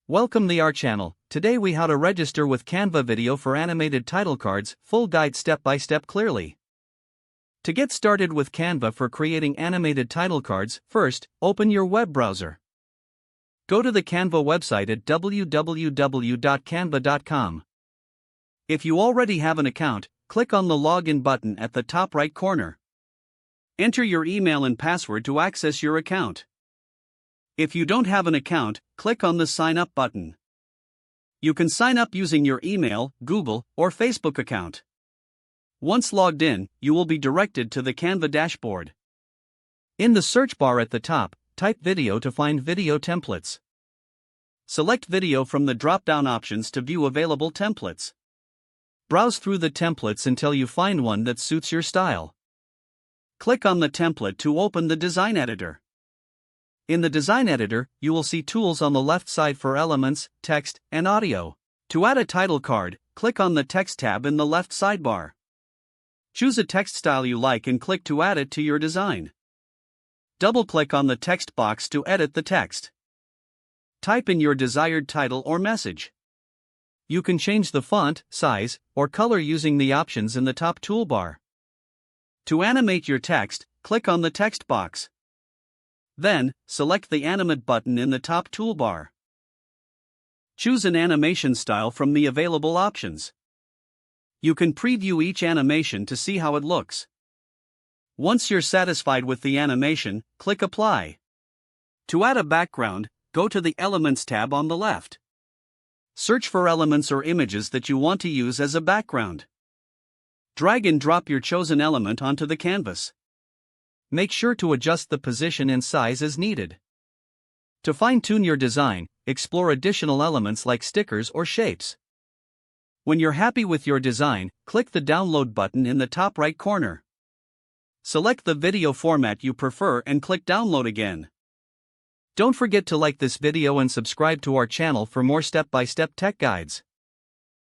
Welcome to our channel. Today we how to register with Canva video for animated title cards, full guide step by step clearly. To get started with Canva for creating animated title cards, first, open your web browser. Go to the Canva website at www.canva.com. If you already have an account, click on the login button at the top right corner. Enter your email and password to access your account. If you don't have an account, click on the Sign Up button. You can sign up using your email, Google, or Facebook account. Once logged in, you will be directed to the Canva dashboard. In the search bar at the top, type video to find video templates. Select video from the drop-down options to view available templates. Browse through the templates until you find one that suits your style. Click on the template to open the design editor. In the design editor, you will see tools on the left side for elements, text, and audio. To add a title card, click on the text tab in the left sidebar. Choose a text style you like and click to add it to your design. Double-click on the text box to edit the text. Type in your desired title or message. You can change the font, size, or color using the options in the top toolbar. To animate your text, click on the text box. Then, select the Animate button in the top toolbar. Choose an animation style from the available options. You can preview each animation to see how it looks. Once you're satisfied with the animation, click Apply. To add a background, go to the Elements tab on the left. Search for elements or images that you want to use as a background. Drag and drop your chosen element onto the canvas. Make sure to adjust the position and size as needed. To fine-tune your design, explore additional elements like stickers or shapes. When you're happy with your design, click the Download button in the top right corner. Select the video format you prefer and click Download again. Don't forget to like this video and subscribe to our channel for more step-by-step tech guides.